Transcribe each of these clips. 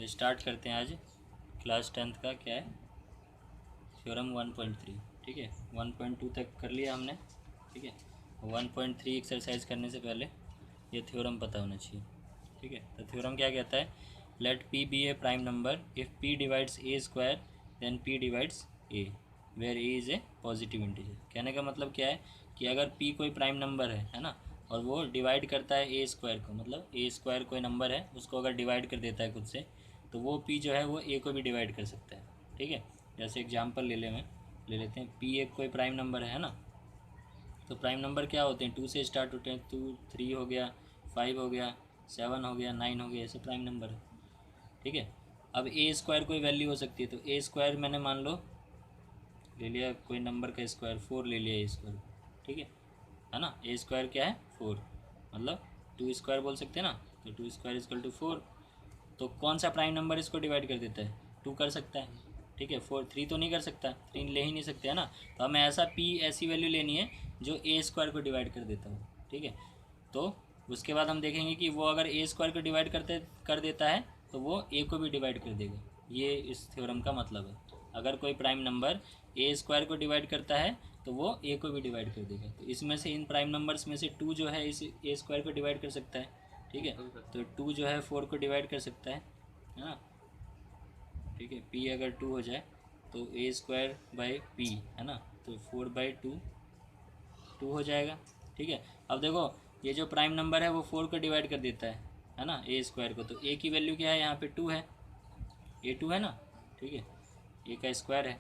तो स्टार्ट करते हैं आज क्लास 10th का क्या है, थ्योरम 1.3। ठीक है, 1.2 तक कर लिया हमने। ठीक है, 1.3 एक्सरसाइज करने से पहले ये थ्योरम पता होना चाहिए। ठीक है, तो थ्योरम क्या कहता है, let p be a prime number if p divides a square then p divides a where a is a positive integer. कहने का मतलब क्या है कि अगर पी कोई प्राइम नंबर है ना, और वो डिवाइड करता है ए स्क्वायर को, मतलब ए स्क्वायर कोई नंबर है उसको अगर डिवाइड कर देता है खुद से, तो वो पी जो है वो ए को भी डिवाइड कर सकता है। ठीक है, जैसे एग्जांपल ले लेते हैं, पी एक कोई प्राइम नंबर है ना, तो प्राइम नंबर क्या होते हैं, 2 से स्टार्ट होते हैं। 2 3 हो गया, 5 हो गया, 7 हो गया, 9 हो गया, ऐसे प्राइम नंबर है। ठीक है, अब ए स्क्वायर कोई वैल्यू हो सकती है, तो ए स्क्वायर मैंने मान लो ले लिया कोई नंबर का स्क्वायर, 4 ले लिया ए स्क्वायर। ठीक है ना, ए स्क्वायर क्या है 4, मतलब 2 स्क्वायर बोल सकते हैं ना, तो 2 स्क्वायर इजकल टू 4। तो कौन सा प्राइम नंबर इसको डिवाइड कर देता है, 2 कर सकता है। ठीक है, 4 3 तो नहीं कर सकता, 3 ले ही नहीं सकते है ना, तो हमें ऐसा पी ऐसी वैल्यू लेनी है जो ए स्क्वायर को डिवाइड कर देता हो। ठीक है, तो उसके बाद हम देखेंगे कि वो अगर ए स्क्वायर को डिवाइड कर देता है तो वो ए को भी डिवाइड कर देगा। ये इस थ्योरम का मतलब है, अगर कोई प्राइम नंबर ए स्क्वायर को डिवाइड करता है तो वो ए को भी डिवाइड कर देगा। तो इसमें से इन प्राइम नंबर्स में से 2 जो है इस ए स्क्वायर को डिवाइड कर सकता है। ठीक है, तो 2 जो है 4 को डिवाइड कर सकता है ना। ठीक है, पी अगर 2 हो जाए तो ए स्क्वायर बाई पी है ना, तो 4/2 2 हो जाएगा। ठीक है, अब देखो ये जो प्राइम नंबर है वो 4 को डिवाइड कर देता है ना ए स्क्वायर को, तो ए की वैल्यू क्या है यहाँ पे 2 है, ए 2 है ना। ठीक है, ए का स्क्वायर है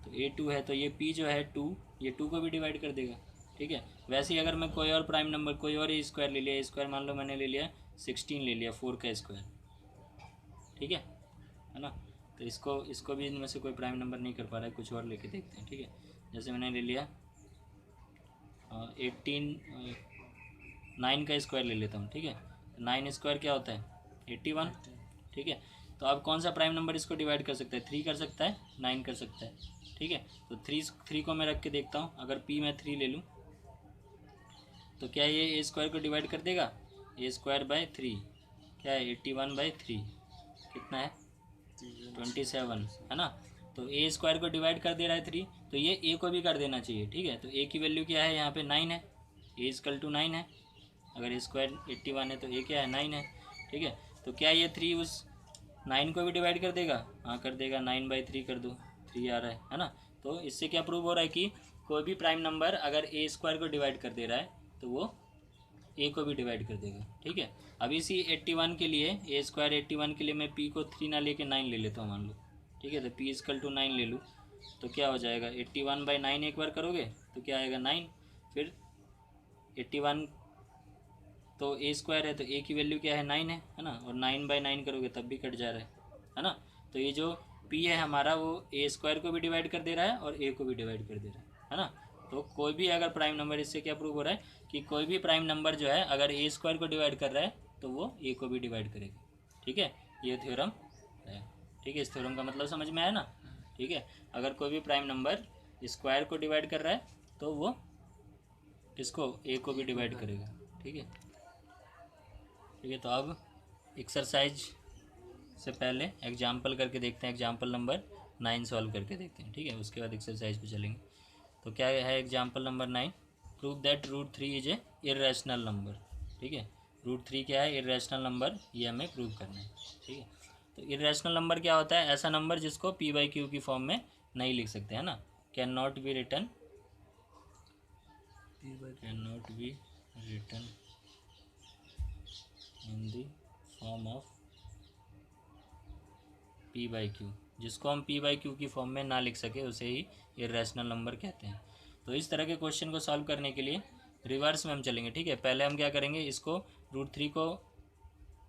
तो ए 2 है, तो ये पी जो है 2, ये 2 को भी डिवाइड कर देगा। ठीक है, वैसे ही अगर मैं कोई और प्राइम नंबर कोई और ए स्क्वायर ले लिया, ए स्क्वायर मान लो मैंने ले लिया 16 ले लिया, 4 का स्क्वायर। ठीक है ना, तो इसको भी इनमें से कोई प्राइम नंबर नहीं कर पा रहा है, कुछ और लेके देखते हैं। ठीक है, जैसे मैंने ले लिया 9 का स्क्वायर ले लेता हूँ। ठीक है, 9 स्क्वायर क्या होता है 81। ठीक है, तो अब कौन सा प्राइम नंबर इसको डिवाइड कर सकता है, 3 कर सकता है, 9 कर सकता है। ठीक है, तो 3 को मैं रख के देखता हूँ, अगर पी मैं 3 ले लूँ तो क्या ये ए स्क्वायर को डिवाइड कर देगा, ए स्क्वायर बाई 3 क्या है 81/3 कितना है 27 है ना। तो ए स्क्वायर को डिवाइड कर दे रहा है 3, तो ये ए को भी कर देना चाहिए। ठीक है, तो ए की वैल्यू क्या है यहाँ पे 9 है, ए इजकल टू 9 है, अगर ए स्क्वायर 81 है तो ए क्या है 9 है। ठीक है, तो क्या ये 3 उस 9 को भी डिवाइड कर देगा, हाँ कर देगा, 9/3 कर दो, 3 आ रहा है ना। तो इससे क्या प्रूव हो रहा है कि कोई भी प्राइम नंबर अगर ए स्क्वायर को डिवाइड कर दे रहा है तो वो ए को भी डिवाइड कर देगा। ठीक है, अब इसी 81 के लिए ए स्क्वायर 81 के लिए मैं पी को 3 ना लेके 9 ले लेता हूँ मान लो। ठीक है, तो पी इजकल टू 9 ले लूँ तो क्या हो जाएगा 81/9 एक बार करोगे तो क्या आएगा 9, फिर 81 तो ए स्क्वायर है तो ए की वैल्यू क्या है 9 है ना, और 9/9 करोगे तब भी कट जा रहा है ना। तो ये जो पी है हमारा वो ए स्क्वायर को भी डिवाइड कर दे रहा है और ए को भी डिवाइड कर दे रहा है ना। तो कोई भी अगर प्राइम नंबर, इससे क्या प्रूव हो रहा है कि कोई भी प्राइम नंबर जो है अगर ए स्क्वायर को डिवाइड कर रहा है तो वो ए को भी डिवाइड करेगा। ठीक है, ये थ्योरम है। ठीक है, इस थ्योरम का मतलब समझ में आया ना। ठीक है, अगर कोई भी प्राइम नंबर स्क्वायर को डिवाइड कर रहा है तो वो किसको, ए को भी डिवाइड करेगा। ठीक है, ठीक है, तो अब एक्सरसाइज से पहले एग्जाम्पल करके देखते हैं, एग्जाम्पल नंबर 9 सॉल्व करके देखते हैं। ठीक है, उसके बाद एक्सरसाइज पे चलेंगे। तो क्या है example number 9, prove that √3 is A irrational number. ठीक है, √3 क्या है इर्रेशनल नंबर, ये हमें प्रूव करना है। ठीक है, तो इर्रेशनल नंबर क्या होता है, ऐसा नंबर जिसको p/q की फॉर्म में नहीं लिख सकते है ना, can not be written in the form of p/q, जिसको हम p/q की फॉर्म में ना लिख सके उसे ही इर्रेशनल नंबर कहते हैं। तो इस तरह के क्वेश्चन को सॉल्व करने के लिए रिवर्स में हम चलेंगे। ठीक है, पहले हम क्या करेंगे, इसको √3 को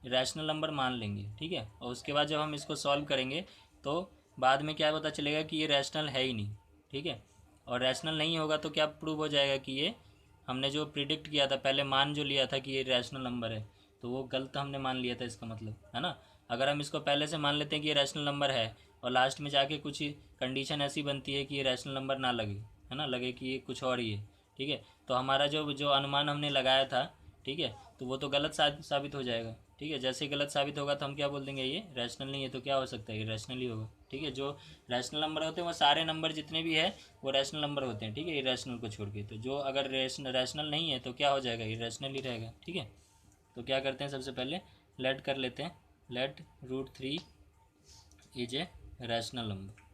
रैशनल नंबर मान लेंगे। ठीक है, और उसके बाद जब हम इसको सॉल्व करेंगे तो बाद में क्या पता चलेगा कि ये रैशनल है ही नहीं। ठीक है, और रैशनल नहीं होगा तो क्या प्रूव हो जाएगा कि ये हमने जो प्रिडिक्ट किया था, पहले मान जो लिया था कि ये रैशनल नंबर है, तो वो गलत हमने मान लिया था, इसका मतलब है ना। अगर हम इसको पहले से मान लेते हैं कि ये रैशनल नंबर है और लास्ट में जाके कुछ कंडीशन ऐसी बनती है कि ये रैशनल नंबर ना लगे, है ना, लगे कि ये कुछ और ही है। ठीक है, तो हमारा जो जो अनुमान हमने लगाया था, ठीक है, तो वो तो गलत साबित हो जाएगा। ठीक है। जैसे ही गलत साबित होगा तो हम क्या बोल देंगे, ये रैशनल नहीं है, तो क्या हो सकता है, ये रैशनल ही होगा। ठीक है, जो रैशनल नंबर होते हैं वो सारे नंबर जितने भी है वो रैशनल नंबर होते हैं। ठीक है, इरेशनल को छोड़ के। तो जो अगर रैशनल नहीं है तो क्या हो जाएगा, इरेशनल ही रहेगा। ठीक है, तो क्या करते हैं, सबसे पहले लेट कर लेते हैं, let √3 is a rational number.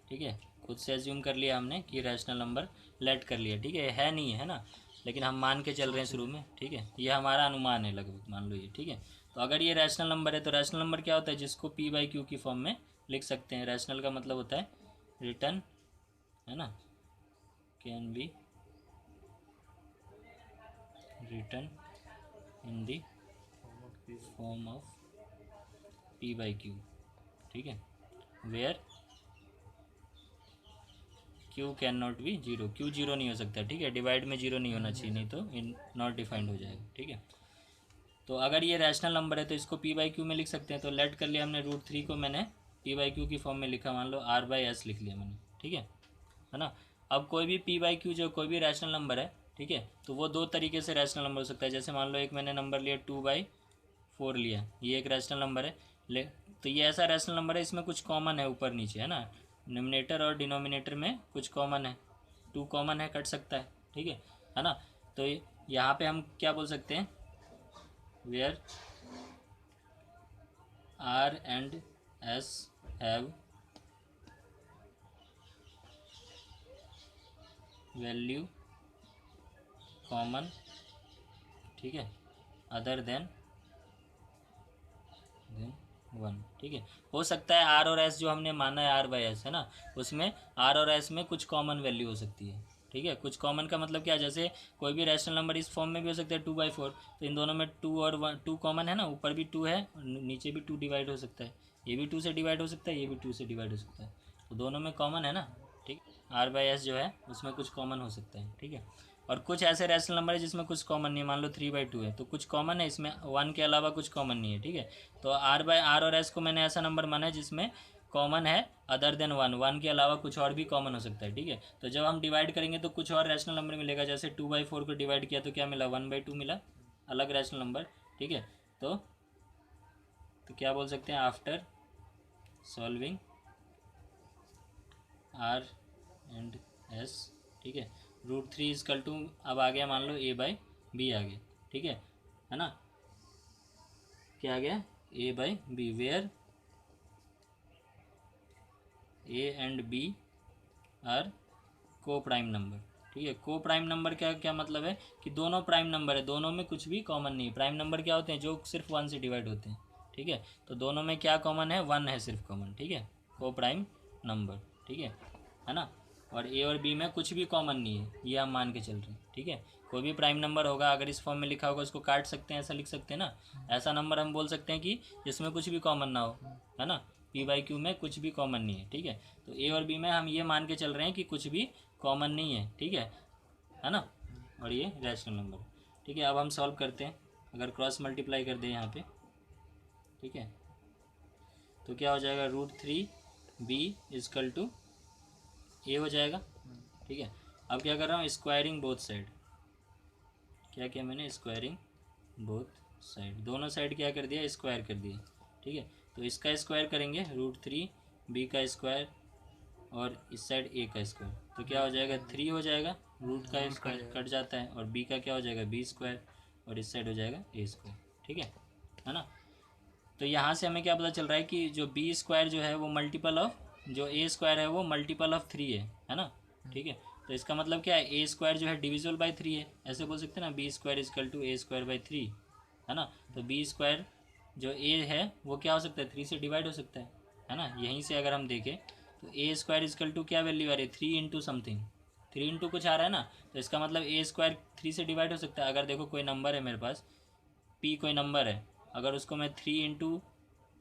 ठीक है, खुद से एज्यूम कर लिया हमने कि रैशनल नंबर लेट कर लिया। ठीक है नहीं है ना, लेकिन हम मान के चल रहे हैं शुरू में। ठीक है, ये हमारा अनुमान है लगभग, मान लो ये। ठीक है, तो अगर ये रैशनल नंबर है तो रैशनल नंबर क्या होता है, जिसको p/q की फॉर्म में लिख सकते हैं। रैशनल का मतलब होता है रिटर्न, है ना, can be written in the form of p/q। ठीक है, where q can not be zero, q zero नहीं हो सकता। ठीक है, डिवाइड में जीरो नहीं होना चाहिए, नहीं तो इन नॉट डिफाइंड हो जाएगा। ठीक है, तो अगर ये रैशनल नंबर है तो इसको p/q में लिख सकते हैं। तो लेट कर लिया हमने, √3 को मैंने p/q की फॉर्म में लिखा, मान लो r/s लिख लिया मैंने। ठीक है ना। अब कोई भी p/q जो कोई भी रैशनल नंबर है, ठीक है, तो वो दो तरीके से रैशनल नंबर हो सकता है। जैसे मान लो एक मैंने नंबर लिया 2/4 लिया, ये एक रैशनल नंबर है। तो ये ऐसा रैशनल नंबर है, इसमें कुछ कॉमन है ऊपर नीचे, है ना, न्यूमरेटर और डिनोमिनेटर में कुछ कॉमन है, 2 कॉमन है, कट सकता है। ठीक है ना। तो यहाँ पे हम क्या बोल सकते हैं, where R and S have value common, ठीक है, अदर देन 1। ठीक है, हो सकता है R और S जो हमने माना है R/S, है ना, उसमें R और S में कुछ कॉमन वैल्यू हो सकती है। ठीक है, कुछ कॉमन का मतलब क्या, जैसे कोई भी रैशनल नंबर इस फॉर्म में भी हो सकता है 2/4, तो इन दोनों में 2 और 2 कॉमन है ना, ऊपर भी 2 है और नीचे भी 2 डिवाइड हो सकता है, ये भी 2 से डिवाइड हो सकता है, ये भी 2 से डिवाइड हो सकता है, तो दोनों में कॉमन है ना। ठीक, R/S जो है उसमें कुछ कॉमन हो सकता है। ठीक है, और कुछ ऐसे रैशनल नंबर है जिसमें कुछ कॉमन नहीं है, मान लो 3/2 है, तो कुछ कॉमन है इसमें, 1 के अलावा कुछ कॉमन नहीं है। ठीक है, तो R और S को मैंने ऐसा नंबर माना है जिसमें कॉमन है अदर देन 1 के अलावा कुछ और भी कॉमन हो सकता है। ठीक है, तो जब हम डिवाइड करेंगे तो कुछ और रैशनल नंबर मिलेगा। जैसे 2/4 को डिवाइड किया तो क्या मिला, 1/2 मिला, अलग रैशनल नंबर। ठीक है, तो क्या बोल सकते हैं, after solving R and S, ठीक है, √3 इजकल टू, अब आ गया मान लो a/b आ गया। ठीक है ना, क्या आ गया, a/b, where a and b are coprime number. ठीक है, को प्राइम नंबर क्या क्या मतलब है कि दोनों प्राइम नंबर है, दोनों में कुछ भी कॉमन नहीं है। प्राइम नंबर क्या होते हैं, जो सिर्फ 1 से डिवाइड होते हैं। ठीक है, तो दोनों में क्या कॉमन है, 1 है सिर्फ कॉमन। ठीक है, को प्राइम नंबर। ठीक है ना, और ए और बी में कुछ भी कॉमन नहीं है, ये हम मान के चल रहे हैं। ठीक है, कोई भी प्राइम नंबर होगा, अगर इस फॉर्म में लिखा होगा उसको काट सकते हैं, ऐसा लिख सकते हैं ना। ऐसा नंबर हम बोल सकते हैं कि जिसमें कुछ भी कॉमन ना हो, है ना, p/q में कुछ भी कॉमन नहीं है। ठीक है, तो ए और बी में हम ये मान के चल रहे हैं कि कुछ भी कॉमन नहीं है। ठीक है ना, और ये रैशनल नंबर। ठीक है, अब हम सॉल्व करते हैं, अगर क्रॉस मल्टीप्लाई कर दें यहाँ पे, ठीक है, तो क्या हो जाएगा, √3b इजकल टू ए हो जाएगा। ठीक है, अब क्या कर रहा हूँ, स्क्वायरिंग बोथ साइड। क्या किया मैंने, स्क्वायरिंग बोथ साइड, दोनों साइड क्या कर दिया, स्क्वायर कर दिया। ठीक है, तो इसका स्क्वायर करेंगे, √3b का स्क्वायर और इस साइड a का स्क्वायर, तो क्या हो जाएगा, 3 हो जाएगा, रूट का स्क्वायर कट जाता है, और b का क्या हो जाएगा, b², और इस साइड हो जाएगा a²। ठीक है ना, तो यहाँ से हमें क्या पता चल रहा है कि जो b² जो है वो मल्टीपल ऑफ जो a² है वो मल्टीपल ऑफ 3 है ना। ठीक है, तो इसका मतलब क्या है, a² जो है डिविजिबल बाई 3 है, ऐसे बोल सकते हैं ना, b² इजकल टू a²/3, है ना। तो b² जो a है वो क्या हो सकता है, 3 से डिवाइड हो सकता है ना। यहीं से अगर हम देखें तो a² इजकल टू क्या वैल्यू आ रही है, 3 इंटू समथिंग, 3 इंटू कुछ आ रहा है ना, तो इसका मतलब a² 3 से डिवाइड हो सकता है। अगर देखो कोई नंबर है मेरे पास, p कोई नंबर है, अगर उसको मैं 3 इंटू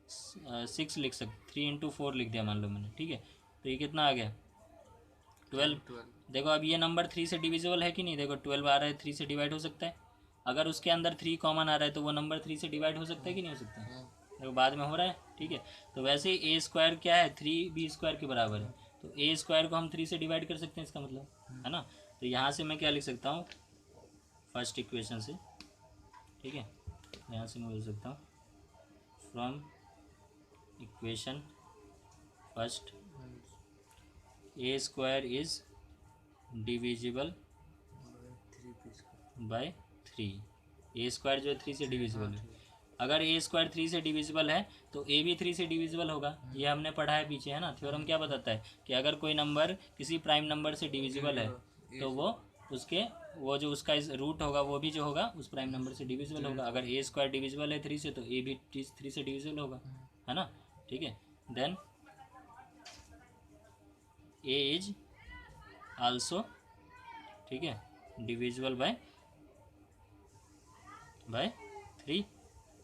6 लिख 3 इंटू 4 लिख दिया मान लो मैंने। ठीक है, तो ये कितना आ गया, 12। देखो अब ये नंबर 3 से डिविजिबल है कि नहीं, देखो 12 आ रहा है, 3 से डिवाइड हो सकता है। अगर उसके अंदर 3 कॉमन आ रहा है तो वो नंबर 3 से डिवाइड हो सकता है कि नहीं हो सकता है, देखो बाद में हो रहा है। ठीक है, तो वैसे ही a² क्या है, 3b² के बराबर है, तो a² को हम 3 से डिवाइड कर सकते हैं, इसका मतलब, है ना। तो यहाँ से मैं क्या लिख सकता हूँ, फर्स्ट इक्वेशन से, ठीक है, यहाँ से मैं बोल सकता हूँ from equation first A square is divisible by 3। A square जो है 3 से डिविजिबल है। अगर ए स्क्वायर 3 से डिविजिबल है तो ए भी 3 से डिविजिबल होगा। ये हमने पढ़ा है पीछे, है ना। थ्योरम क्या बताता है कि अगर कोई नंबर किसी प्राइम नंबर से डिविजिबल है तो वो जो उसका रूट होगा वो भी जो होगा उस प्राइम नंबर से डिविजिबल होगा। अगर ए स्क्वायर डिविजिबल है 3 से तो ए भी 3 से डिविजिबल होगा, है ना। ठीक है, देन ए इज आल्सो, ठीक है, डिविजिबल बाय 3,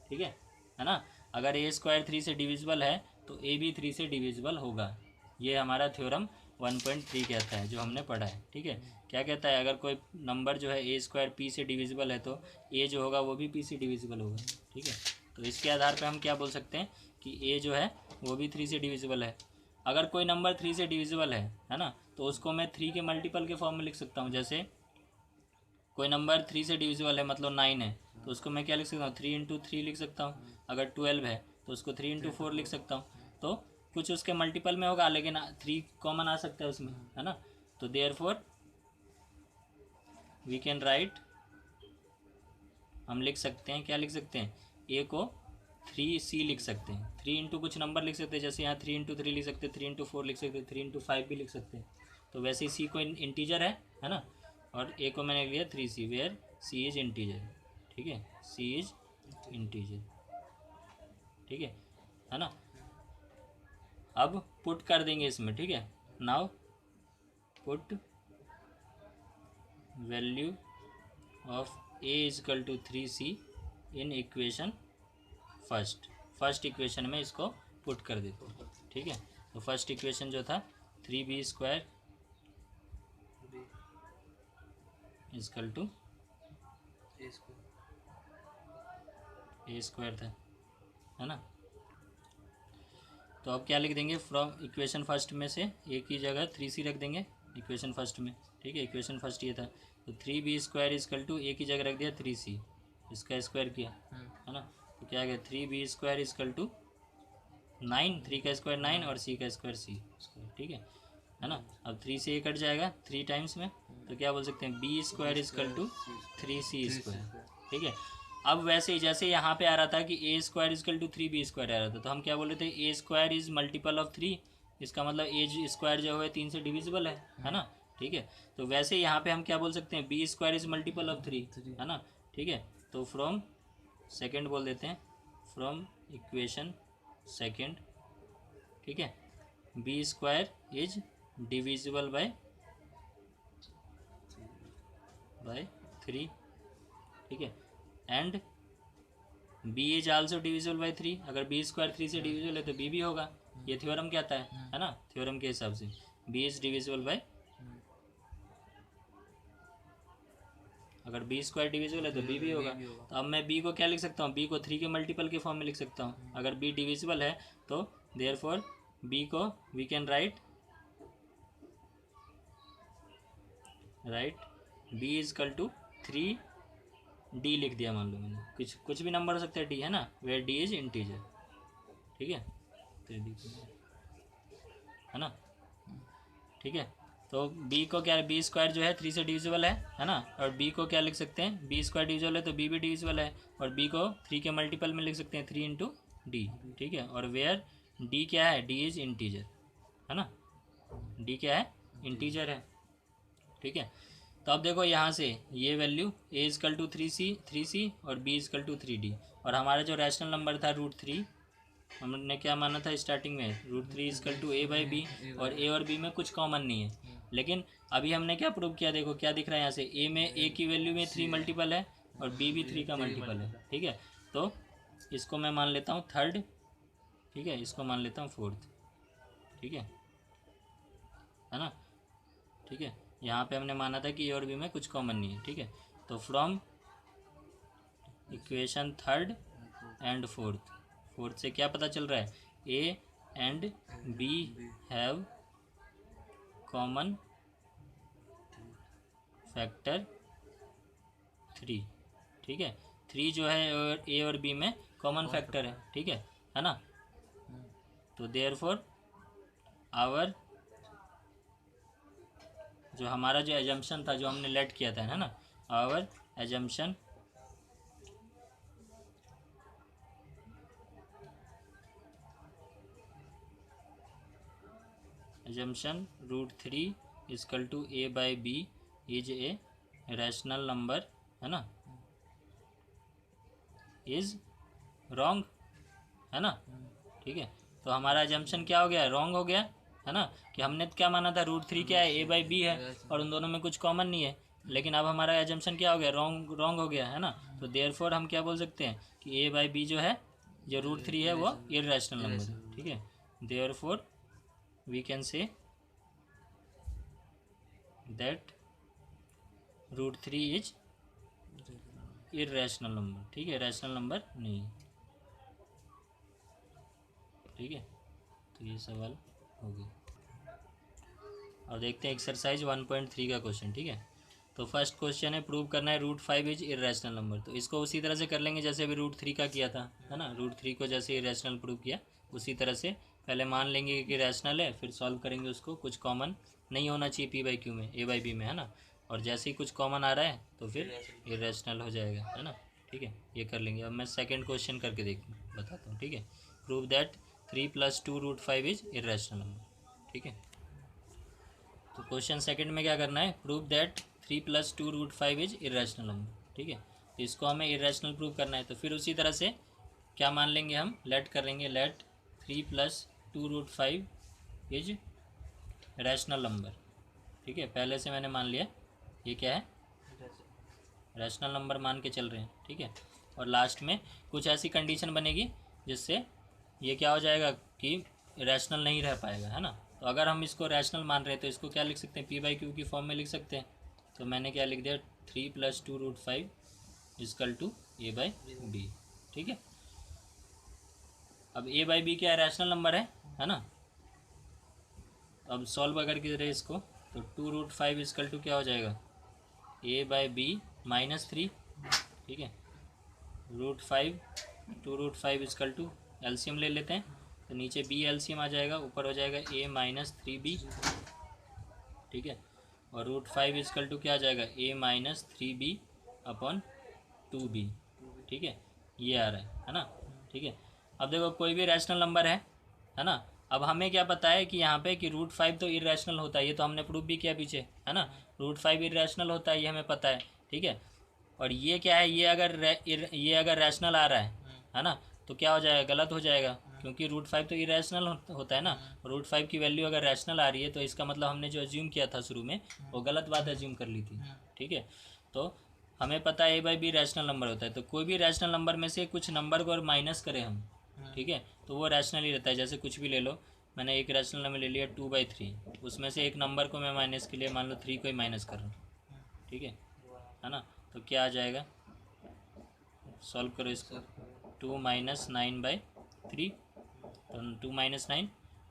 ठीक है ना। अगर ए स्क्वायर 3 से डिविजिबल है तो ए भी 3 से डिविजिबल होगा। ये हमारा थ्योरम 1.3 कहता है, जो हमने पढ़ा है। ठीक है, क्या कहता है, अगर कोई नंबर जो है ए स्क्वायर पी से डिविजिबल है तो ए जो होगा वो भी पी से डिविजिबल होगा। ठीक है, तो इसके आधार पे हम क्या बोल सकते हैं कि ए जो है वो भी 3 से डिविजिबल है। अगर कोई नंबर 3 से डिविजिबल है ना, तो उसको मैं 3 के मल्टीपल के फॉर्म में लिख सकता हूँ। जैसे कोई नंबर 3 से डिविजिबल है, मतलब 9 है, तो उसको मैं क्या लिख सकता हूँ, 3 इंटू 3 लिख सकता हूँ। अगर 12 है तो उसको 3 इंटू 4 लिख सकता हूँ। तो कुछ उसके मल्टीपल में होगा, लेकिन 3 कॉमन आ सकता है उसमें, है ना। तो देयरफॉर वी कैन राइट, हम लिख सकते हैं, क्या लिख सकते हैं, ए को 3c लिख सकते हैं। 3 इंटू कुछ नंबर लिख सकते हैं, जैसे यहाँ 3 इंटू 3 लिख सकते हैं, 3 इंटू 4 लिख सकते हैं, 3 इंटू 5 भी लिख सकते हैं। तो वैसे ही सी को इंटीजर है ना, और ए को मैंने लिया 3c, where C is integer. ठीक है, सी इज इंटीजर, ठीक है ना। अब पुट कर देंगे इसमें, ठीक है। Now put value of a equal to 3c in equation first equation में इसको पुट कर देते हैं। ठीक है, तो फर्स्ट इक्वेशन जो था 3b square equal to a square था, है ना। तो अब क्या लिख देंगे, फ्रॉम इक्वेशन फर्स्ट में से ए की जगह 3c रख देंगे इक्वेशन फर्स्ट में। ठीक है, इक्वेशन फर्स्ट ये था, तो 3b स्क्वायर इजकल टू ए की जगह रख दिया 3c, इसका स्क्वायर किया, है ना। तो क्या आ गया, 3b स्क्वायर इजकल टू 9, 3 का स्क्वायर 9 और c का स्क्वायर c स्क्वायर। ठीक है ना। अब 3 से ए कट जाएगा 3 टाइम्स में, तो क्या बोल सकते हैं, b square equal to 3c square. ठीक है, अब वैसे ही जैसे यहाँ पे आ रहा था कि a square equal to 3b square आ रहा था, तो हम क्या बोल रहे थे, a square is multiple of 3, इसका मतलब ए स्क्वायर जो है 3 से डिविजिबल है ना। ठीक है, तो वैसे यहाँ पे हम क्या बोल सकते हैं, b square is multiple of 3, है ना। ठीक है, तो फ्रॉम सेकेंड बोल देते हैं, फ्रॉम इक्वेशन सेकेंड, ठीक है, b square is divisible by 3, ठीक है, and b is also divisible by 3। अगर बी स्क्वायर 3 से डिविजिबल है तो बी भी होगा। ये थ्योरम कहता है ना, थ्योरम के हिसाब से बी इज डिविजिबल बाय, अगर बी स्क्वायर डिविजिबल है तो बी भी होगा। तो अब मैं बी को क्या लिख सकता हूँ, बी को 3 के मल्टीपल के फॉर्म में लिख सकता हूँ। अगर बी डिविजिबल है तो देयरफॉर बी को we can write b equal to 3d लिख दिया, मान लो मैंने, कुछ भी नंबर हो सकता है डी, है ना, वेयर डी इज इंटीजर। ठीक है, 3d है ना। ठीक है, तो b को क्या, बी स्क्वायर जो है 3 से डिविजिबल है ना, और b को क्या लिख सकते हैं, बी स्क्वायर डिविजिबल है तो b भी डिविजिबल है, और b को 3 के मल्टीपल में लिख सकते हैं 3 इंटू डी। ठीक है, और वेयर d क्या है, d इज इंटीजर, है ना, d क्या है, इंटीजर है। ठीक है, तो अब देखो यहाँ से ये value a is equal to 3c और b इजकल टू 3d, और हमारा जो रैशनल नंबर था √3, हमने क्या माना था स्टार्टिंग में, √3 equal to a by b, और a और b में कुछ कॉमन नहीं है। लेकिन अभी हमने क्या प्रूव किया, देखो क्या दिख रहा है यहाँ से, a की वैल्यू में 3 मल्टीपल है और b भी 3 का मल्टीपल है। ठीक है, तो इसको मैं मान लेता हूँ थर्ड, ठीक है, इसको मान लेता हूँ फोर्थ। ठीक है ना। ठीक है, यहाँ पे हमने माना था कि ए और बी में कुछ कॉमन नहीं है। ठीक है, तो from equation third and fourth से क्या पता चल रहा है, a and b have common factor 3। ठीक है, 3 जो है और ए और बी में कॉमन फैक्टर है, ठीक है ना। तो देयरफॉर आवर जो हमारा जो एजम्पशन था, जो हमने लेट किया था, है ना, our assumption √3 equal to a by b is a rational number, है ना, इज रॉन्ग, है ना, ठीक है। तो हमारा एजम्पशन क्या हो गया, रॉन्ग हो गया, है ना, कि हमने क्या माना था, √3 क्या है, ए बाई बी है और उन दोनों में कुछ कॉमन नहीं है, लेकिन अब हमारा एजम्पशन क्या हो गया, रॉन्ग हो गया, है ना। तो देयरफॉर हम क्या बोल सकते हैं कि ए बाई बी जो है, जो √3 है, वो इर्रेशनल नंबर है, ठीक है। Therefore we can say that √3 is irrational number, ठीक है, रैशनल नंबर नहीं, ठीक है। तो ये सवाल हो गया। और देखते हैं एक्सरसाइज 1.3 का क्वेश्चन, ठीक है। तो फर्स्ट क्वेश्चन है, प्रूव करना है √5 इज इर्रेशनल नंबर। तो इसको उसी तरह से कर लेंगे जैसे अभी √3 का किया था, है ना, √3 को जैसे इर्रेशनल प्रूव किया उसी तरह से पहले मान लेंगे कि रैशनल है, फिर सॉल्व करेंगे उसको। कुछ कॉमन नहीं होना चाहिए पी बाई क्यू में, ए बाई बी में, है ना, और जैसे ही कुछ कॉमन आ रहा है तो फिर इर्रेशनल हो जाएगा, है ना, ठीक है। ये कर लेंगे। अब मैं सेकेंड क्वेश्चन करके बताता हूँ, ठीक है। Prove that 3 + 2 √5 is irrational number, ठीक है। तो क्वेश्चन सेकंड में क्या करना है, prove that 3 + 2 √5 is irrational number, ठीक है। तो इसको हमें इर्रेशनल प्रूव करना है, तो फिर उसी तरह से क्या मान लेंगे हम, लेट करेंगे, लेट 3 + 2 √5 इज रैशनल नंबर, ठीक है। पहले से मैंने मान लिया ये क्या है, रैशनल नंबर मान के चल रहे हैं, ठीक है। और लास्ट में कुछ ऐसी कंडीशन बनेगी जिससे ये क्या हो जाएगा कि रैशनल नहीं रह पाएगा, है ना। तो अगर हम इसको रैशनल मान रहे हैं तो इसको क्या लिख सकते हैं, पी बाई क्यू की फॉर्म में लिख सकते हैं। तो मैंने क्या लिख दिया, 3 + 2 √5 equal to a by b, ठीक है। अब ए बाई बी क्या है, रैशनल नंबर है ना। अब सॉल्व अगर कर रहे इसको तो 2 √5 इक्वल टू क्या हो जाएगा, ए बाई बी -3, ठीक है। √5 2 √5 इक्वल टू एलसीएम ले लेते हैं, तो नीचे बी एलसीएम आ जाएगा, ऊपर हो जाएगा a -3b, ठीक है। और √5 इक्वल टू क्या आ जाएगा, a -3b अपॉन 2b, ठीक है। ये आ रहा है ना, ठीक है। अब देखो कोई भी रैशनल नंबर है ना। अब हमें क्या पता है कि यहाँ पे कि √5 तो इर्रेशनल होता है, ये तो हमने प्रूव भी किया पीछे, है ना। √5 इर्रेशनल होता है, ये हमें पता है, ठीक है। और ये क्या है, ये अगर रैशनल आ रहा है ना, तो क्या हो जाएगा, गलत हो जाएगा, क्योंकि √5 तो इरेशनल होता है ना। √5 की वैल्यू अगर रैशनल आ रही है तो इसका मतलब हमने जो एज्यूम किया था शुरू में वो गलत बात एज्यूम कर ली थी, ठीक है। तो हमें पता है ए बाई बी रैशनल नंबर होता है, तो कोई भी रैशनल नंबर में से कुछ नंबर को और माइनस करें हम, ठीक है, तो वो रैशनल ही रहता है। जैसे कुछ भी ले लो, मैंने एक रैशनल नंबर ले लिया 2/3, उसमें से एक नंबर को मैं माइनस के लिए मान लो 3 को ही माइनस कर रहा हूँ, ठीक है ना। तो क्या आ जाएगा, सॉल्व करो इसको, 2 - 9/3, तो 2 - 9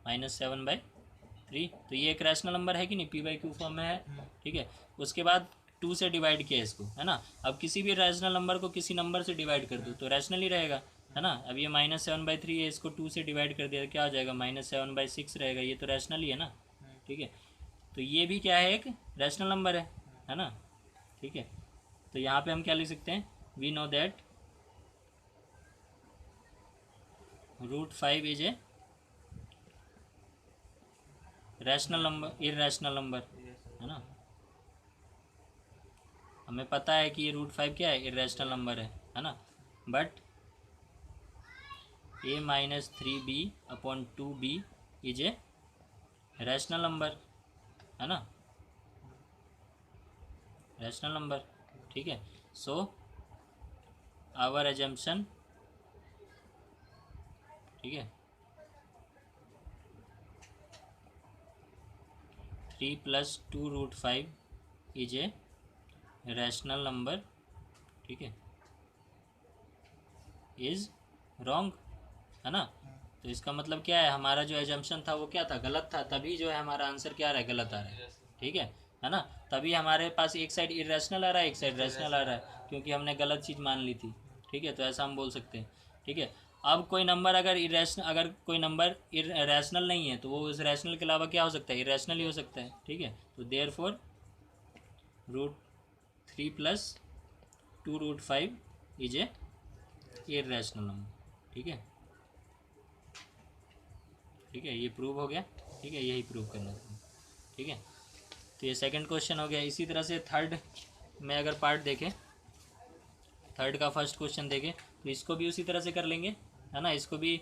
-7/3, तो ये एक रैशनल नंबर है कि नहीं, पी बाई क्यू फॉर्म में है, ठीक है। उसके बाद 2 से डिवाइड किया इसको, है ना। अब किसी भी रैशनल नंबर को किसी नंबर से डिवाइड कर दो तो रैशनल ही रहेगा, है ना। अब ये -7/3 है, इसको 2 से डिवाइड कर दिया, क्या आ जाएगा, -7/6 रहेगा, ये तो रैशनल ही है ना, ठीक है। तो ये भी क्या है, एक रैशनल नंबर है ना, ठीक है। तो यहाँ पे हम क्या लिख सकते हैं, we know that √5 is a rational number, irrational number, है ना। हमें पता है कि ये √5 क्या है, इर्रेशनल नंबर है ना। But a -3b upon 2b is a rational number, है ना, रैशनल नंबर, ठीक है। सो आवर एजम्पशन, ठीक है, 3 + 2 √5 इज ए रैशनल नंबर, ठीक है, इज रॉन्ग, है ना। तो इसका मतलब क्या है, हमारा जो एजम्पशन था वो क्या था, गलत था, तभी जो है हमारा आंसर क्या आ रहा है, गलत आ रहा है, ठीक है ना। तभी हमारे पास एक साइड इरेशनल आ रहा है, एक साइड रैशनल आ रहा है, क्योंकि हमने गलत चीज़ मान ली थी, ठीक है, तो ऐसा हम बोल सकते हैं। ठीक है, अब कोई नंबर अगर कोई नंबर रैशनल नहीं है तो वो उस रैशनल के अलावा क्या हो सकता है, इरेशनल ही हो सकता है। ठीक है, तो therefore √3 + 2√5 is a irrational number. ठीक है, ठीक है, ये प्रूव हो गया। ठीक है, यही प्रूव करना था। ठीक है, तो ये सेकंड क्वेश्चन हो गया। इसी तरह से थर्ड में अगर पार्ट देखें, थर्ड का फर्स्ट क्वेश्चन देखें तो इसको भी उसी तरह से कर लेंगे, है ना। इसको भी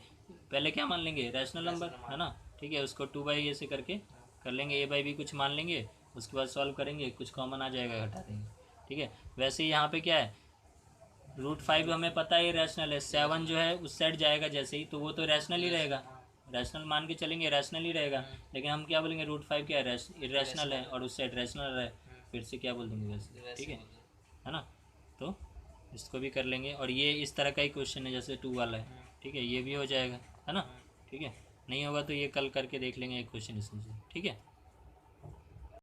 पहले क्या मान लेंगे, रैशनल नंबर, है ना। ठीक है, उसको 2/a से करके कर लेंगे, a/b कुछ मान लेंगे, उसके बाद सॉल्व करेंगे, कुछ कॉमन आ जाएगा, घटा देंगे। ठीक है, वैसे ही यहाँ पे क्या है, √5 हमें पता है रैशनल है, 7 जो है उस साइड जाएगा जैसे ही, तो वो तो रैशनल ही रहेगा, रैशनल मान के चलेंगे, रैशनल ही रहेगा। लेकिन हम क्या बोलेंगे, √5 क्या है, इरेशनल है, और उस साइड रैशनल है, फिर से क्या बोल देंगे वैसे। ठीक है ना। तो इसको भी कर लेंगे, और ये इस तरह का ही क्वेश्चन है जैसे 2 वाला है। ठीक है, ये भी हो जाएगा, है ना। ठीक है, नहीं होगा तो ये कल करके देख लेंगे एक क्वेश्चन इसमें से। ठीक है।